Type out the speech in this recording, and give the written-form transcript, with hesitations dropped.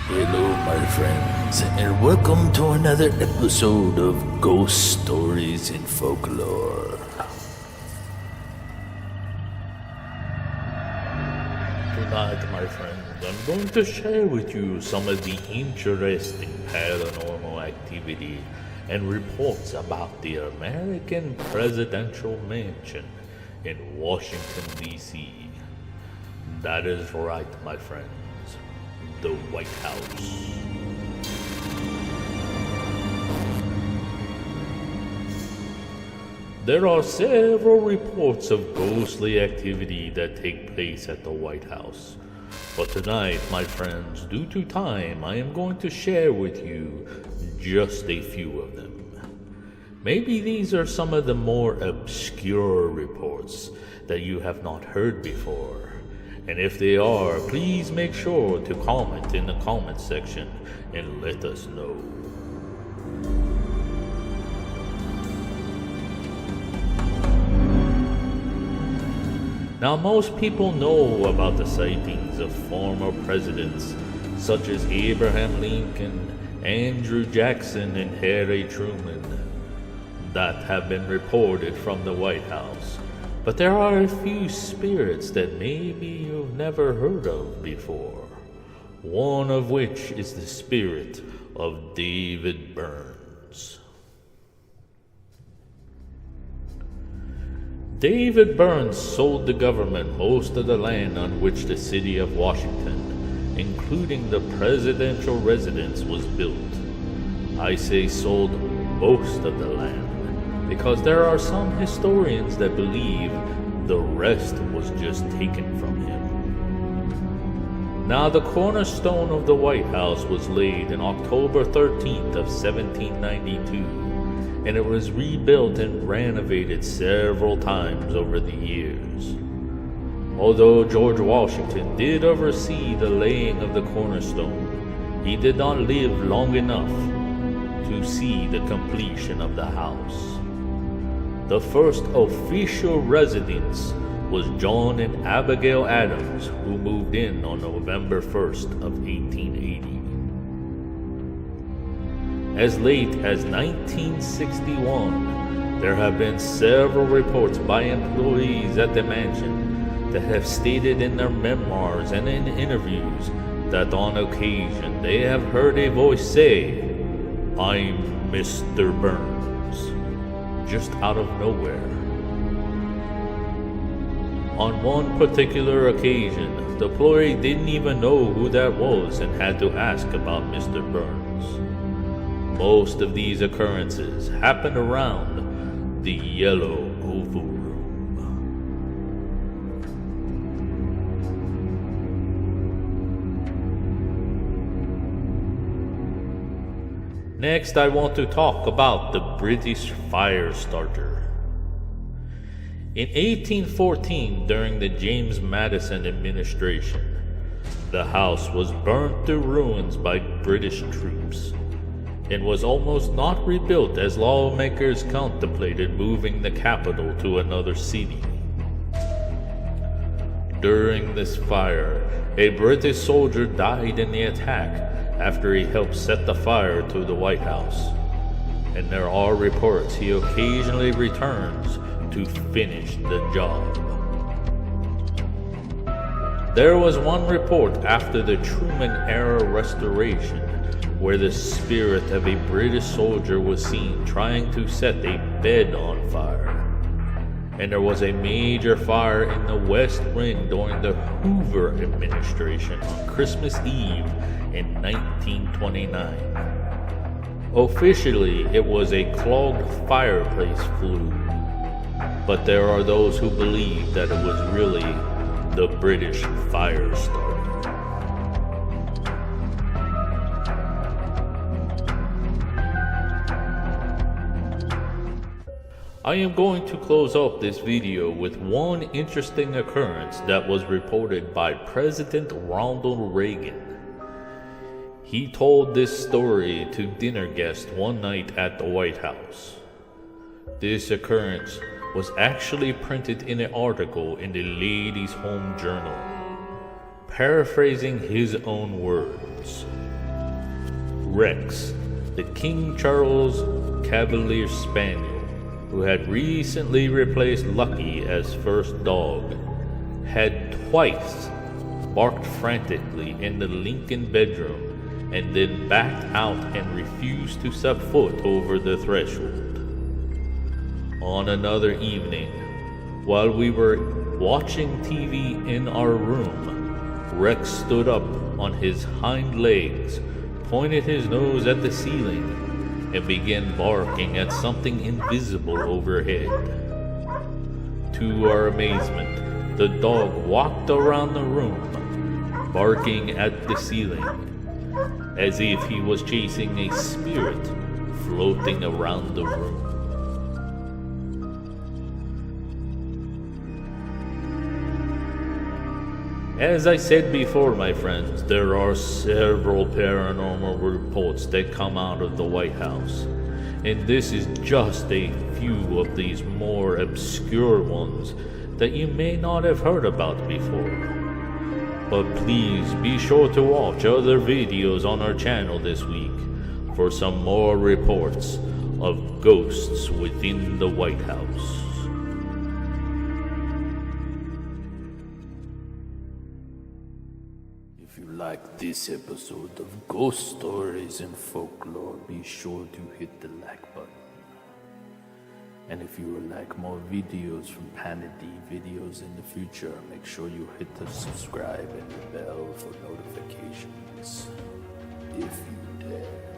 Hello, my friends, and welcome to another episode of Ghost Stories in Folklore. Tonight, my friends, I'm going to share with you some of the interesting paranormal activity and reports about the American Presidential Mansion in Washington, D.C. That is right, my friends. The White House. There are several reports of ghostly activity that take place at the White House. But tonight, my friends, due to time, I am going to share with you just a few of them. Maybe these are some of the more obscure reports that you have not heard before. And if they are, please make sure to comment in the comment section and let us know. Now, most people know about the sightings of former presidents such as Abraham Lincoln, Andrew Jackson, and Harry Truman that have been reported from the White House. But there are a few spirits that maybe you've never heard of before. One of which is the spirit of David Burns. David Burns sold the government most of the land on which the city of Washington, including the presidential residence, was built. I say sold most of the land, because there are some historians that believe the rest was just taken from him. Now, the cornerstone of the White House was laid on October 13th of 1792, and it was rebuilt and renovated several times over the years. Although George Washington did oversee the laying of the cornerstone, he did not live long enough to see the completion of the house. The first official residence was John and Abigail Adams, who moved in on November 1st of 1880. As late as 1961, there have been several reports by employees at the mansion that have stated in their memoirs and in interviews that on occasion they have heard a voice say, "I'm Mr. Burns," just out of nowhere. On one particular occasion, the employee didn't even know who that was and had to ask about Mr. Burns. Most of these occurrences happened around the Yellow Oval Room. Next, I want to talk about the British fire starter. In 1814, during the James Madison administration, the house was burnt to ruins by British troops and was almost not rebuilt as lawmakers contemplated moving the capital to another city. During this fire, a British soldier died in the attack after he helped set the fire to the White House, and there are reports he occasionally returns to finish the job. There was one report after the Truman-era restoration where the spirit of a British soldier was seen trying to set a bed on fire. And there was a major fire in the West Wing during the Hoover administration on Christmas Eve in 1929. Officially, it was a clogged fireplace flue, but there are those who believe that it was really the British fire starter. I am going to close off this video with one interesting occurrence that was reported by President Ronald Reagan. He told this story to dinner guests one night at the White House. This occurrence was actually printed in an article in the Ladies' Home Journal. Paraphrasing his own words, Rex, the King Charles Cavalier Spaniel, who had recently replaced Lucky as first dog, had twice barked frantically in the Lincoln bedroom and then backed out and refused to step foot over the threshold. On another evening, while we were watching TV in our room, Rex stood up on his hind legs, pointed his nose at the ceiling, and began barking at something invisible overhead. To our amazement, the dog walked around the room, barking at the ceiling, as if he was chasing a spirit floating around the room. As I said before, my friends, there are several paranormal reports that come out of the White House, and this is just a few of these more obscure ones that you may not have heard about before. But please be sure to watch other videos on our channel this week for some more reports of ghosts within the White House. If you like this episode of Ghost Stories and Folklore, be sure to hit the like button. And if you would like more videos from Panady videos in the future, make sure you hit the subscribe and the bell for notifications. If you dare.